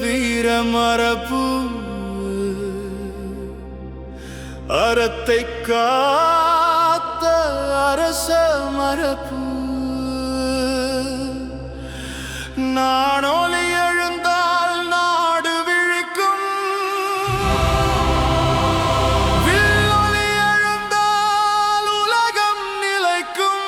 வீர மரபு அறத்தை காத்த அரச மரபு நானொலி எழுந்தால் நாடு விழிக்கும் வில்லொலி எழுந்தால் உலகம் நிலைக்கும்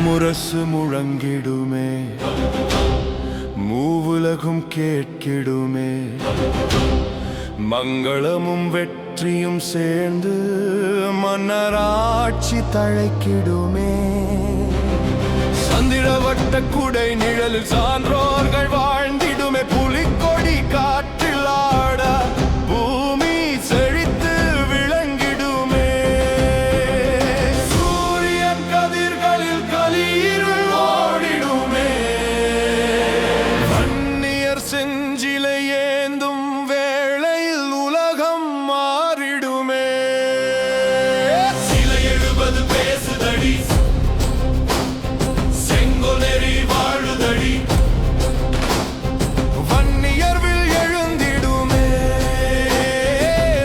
முரசு முழங்கிடுமே மூவுலகும் கேட்கிடுமே மங்களமும் வெற்றியும் சேர்ந்து மன்னராட்சி தழைக்கிடுமே சந்திரவட்ட குடை நிழலில் சான்றோர்கள் வாழ்ந்திடுமே புலிக்கொடி காற்றில் ஆட பூமி செழித்து விளங்கிடுமே சூரியன் கதிர்களில் கலியிருள் ஓடிடுமே வன்னியர் செஞ்சிலை ஏந்தும் வேளையில் உலகம் மாறிடுமே சிலை எழுபது பேசுதடி செங்கோலெறி வாழுதடி வன்னியர்வில் எழுந்திடுமே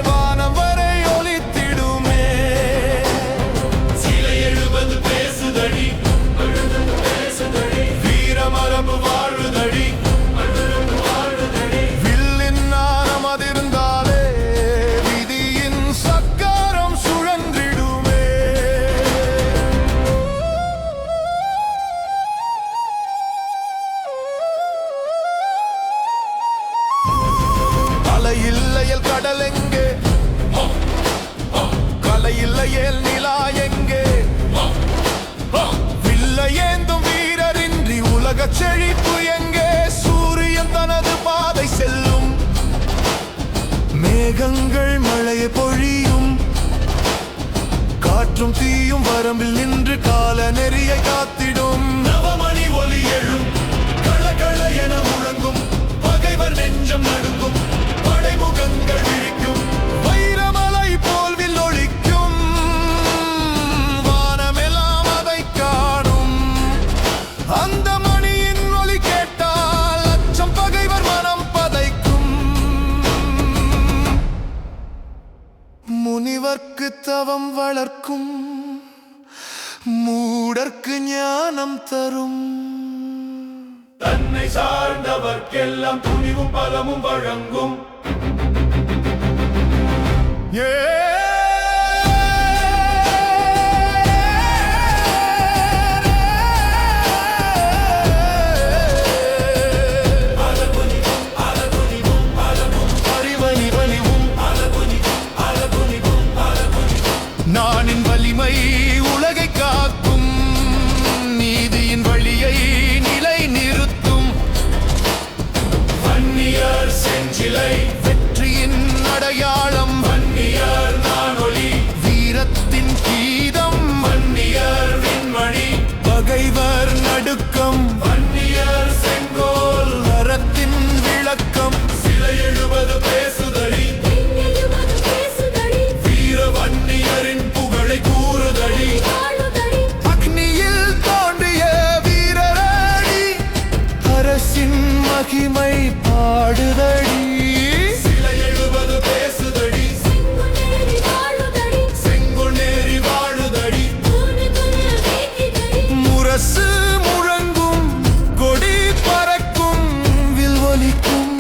வானம் வரை ஒலித்திடுமே சிலை எழுபது பேசுதடி வீரமரபு வாழுதடி வில்லின் நாணம் அதிர்ந்தாலே விதியின் சக்கரம் சுழன்றிடுமே அலையில்லையல் கடல் எங்கே கலையில்லையேல் நிலா எங்கே வில்லை ஏந்தும் வீரரின்றி உலக செழிப்பு எங்கே சூரியன் தனது பாதை செல்லும் மேகங்கள் மழையை பொழியும் காற்றும் தீயும் வரம்பில் நின்று கால நெறியை காத்திடும் நவமணி ஒலி எழும் களகள என முழங்கும் பகைவர் நெஞ்சம் நடுங்கும் படைமுகங்கள் விழிக்கும் வைரமலை போல் வில் ஒளிக்கும் வானமெல்லாம் அதை காணும் அந்த மணியின் ஒலி கேட்டால் அச்சம் பகைவர் மனம் பதைக்கும் முனிவர்க்கு தவம் வளர்க்கும் மூடர்க்கு ஞானம் தரும் தன்னை சார்ந்தவர்க்கெல்லாம் துணிவும் பலமும் வழங்கும் நானின் வலிமை உலகை காக்கும் நீதியின் வழியை நிலை நிறுத்தும் வன்னியர் செஞ்சிலை வெற்றியின் அடையாளம் வன்னியர் நானொலி வீரத்தின் கீதம் வன்னியர் விண்மணி பகைவர் நடுக்கம் வன்னியர் செங்கோல் அறத்தின் விளக்கம் சிலை எழுபது பேசுதடி வீர வன்னியரின் புகழை கூறுதடி அக்னியில் தோன்றிய வீரராடி அரசின் மகிமை பாடுதடி சிலை எழுபது பேசுதடி செங்கோலெறி வாழுதடி முரசு முழங்கும் கொடி பறக்கும் வில் ஒலிக்கும்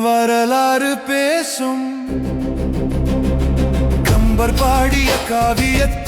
வரலாறு பேசும் கம்பர் பாடிய காவியத்தில்